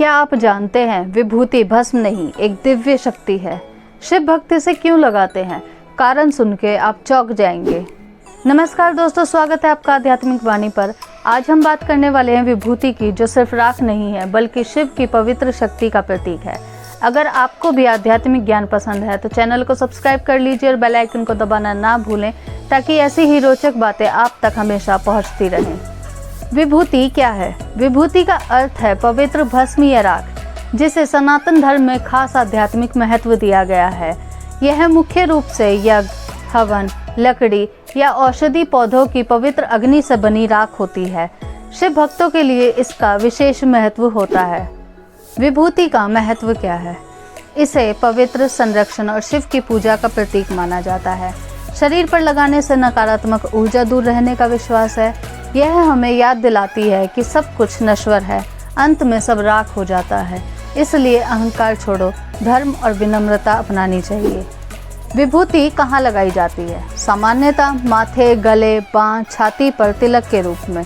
क्या आप जानते हैं विभूति भस्म नहीं एक दिव्य शक्ति है। शिव भक्ति से क्यों लगाते हैं, कारण सुन के आप चौंक जाएंगे। नमस्कार दोस्तों, स्वागत है आपका आध्यात्मिक वाणी पर। आज हम बात करने वाले हैं विभूति की, जो सिर्फ राख नहीं है बल्कि शिव की पवित्र शक्ति का प्रतीक है। अगर आपको भी आध्यात्मिक ज्ञान पसंद है तो चैनल को सब्सक्राइब कर लीजिए और बेल आइकन को दबाना ना भूलें, ताकि ऐसी ही रोचक बातें आप तक हमेशा पहुंचती रहें। विभूति क्या है? विभूति का अर्थ है पवित्र भस्म या राख, जिसे सनातन धर्म में खास आध्यात्मिक महत्व दिया गया है। यह मुख्य रूप से यज्ञ, हवन, लकड़ी या औषधि पौधों की पवित्र अग्नि से बनी राख होती है। शिव भक्तों के लिए इसका विशेष महत्व होता है। विभूति का महत्व क्या है? इसे पवित्र, संरक्षण और शिव की पूजा का प्रतीक माना जाता है। शरीर पर लगाने से नकारात्मक ऊर्जा दूर रहने का विश्वास है। यह हमें याद दिलाती है कि सब कुछ नश्वर है, अंत में सब राख हो जाता है। इसलिए अहंकार छोड़ो, धर्म और विनम्रता अपनानी चाहिए। विभूति कहाँ लगाई जाती है? सामान्यतः माथे, गले, बाँह, छाती पर तिलक के रूप में।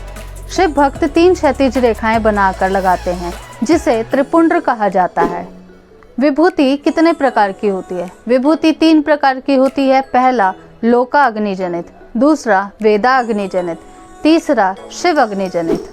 शिव भक्त 3 क्षैतिज रेखाएं बनाकर लगाते हैं, जिसे त्रिपुंड कहा जाता है। विभूति कितने प्रकार की होती है? विभूति 3 प्रकार की होती है। पहला लोका अग्नि जनित, दूसरा वेदा अग्नि जनित, तीसरा शिव अग्नि जनित।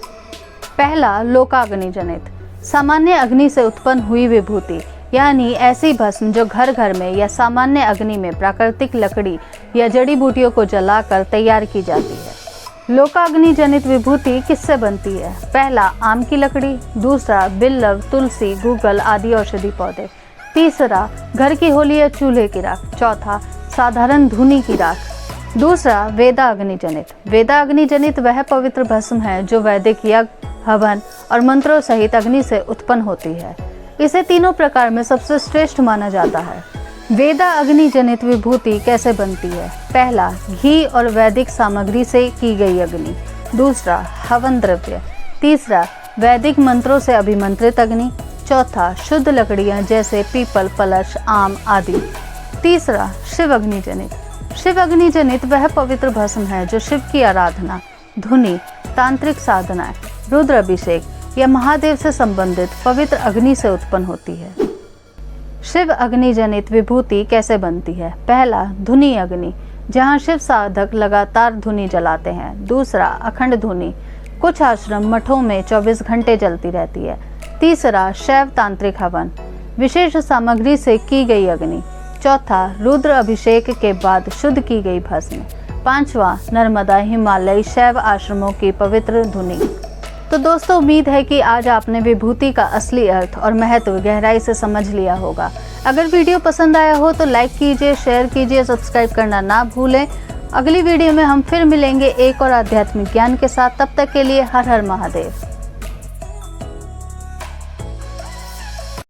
पहला लोका अग्नि जनित, सामान्य अग्नि से उत्पन्न हुई विभूति, यानी ऐसी भस्म जो घर घर में या सामान्य अग्नि में प्राकृतिक लकड़ी या जड़ी बूटियों को जलाकर तैयार की जाती है। लोका अग्नि जनित विभूति किससे बनती है? पहला आम की लकड़ी, दूसरा बिल्व, तुलसी, गूगल आदि औषधि पौधे, तीसरा घर की होली या चूल्हे की राख, चौथा साधारण धूनी की राख। दूसरा वेदा अग्नि जनित। वेदा अग्नि जनित वह पवित्र भस्म है जो वैदिक यज्ञ, हवन और मंत्रों सहित अग्नि से उत्पन्न होती है। इसे तीनों प्रकार में सबसे श्रेष्ठ माना जाता है। वेदा अग्नि जनित विभूति कैसे बनती है? पहला घी और वैदिक सामग्री से की गई अग्नि, दूसरा हवन द्रव्य, तीसरा वैदिक मंत्रों से अभिमंत्रित अग्नि, चौथा शुद्ध लकड़ियां जैसे पीपल, पलश, आम आदि, तीसरा शिव अग्नि जनित। शिव अग्नि जनित वह पवित्र भस्म है जो शिव की आराधना, धुनी, तांत्रिक साधनाएं, रुद्र अभिषेक या महादेव से संबंधित पवित्र अग्नि से उत्पन्न होती है। शिव अग्नि जनित विभूति कैसे बनती है? पहला धुनी अग्नि, जहां शिव साधक लगातार धुनी जलाते हैं, दूसरा अखंड धुनी, कुछ आश्रम मठों में 24 घंटे जलती रहती है, तीसरा शैव तांत्रिक हवन, विशेष सामग्री से की गई अग्नि, चौथा रुद्र अभिषेक के बाद शुद्ध की गई भस्म, पांचवा नर्मदा हिमालय शैव आश्रमों की पवित्र धुनी। तो दोस्तों, उम्मीद है कि आज आपने विभूति का असली अर्थ और महत्व गहराई से समझ लिया होगा। अगर वीडियो पसंद आया हो तो लाइक कीजिए, शेयर कीजिए, सब्सक्राइब करना ना भूलें। अगली वीडियो में हम फिर मिलेंगे एक और आध्यात्मिक ज्ञान के साथ। तब तक के लिए हर हर महादेव।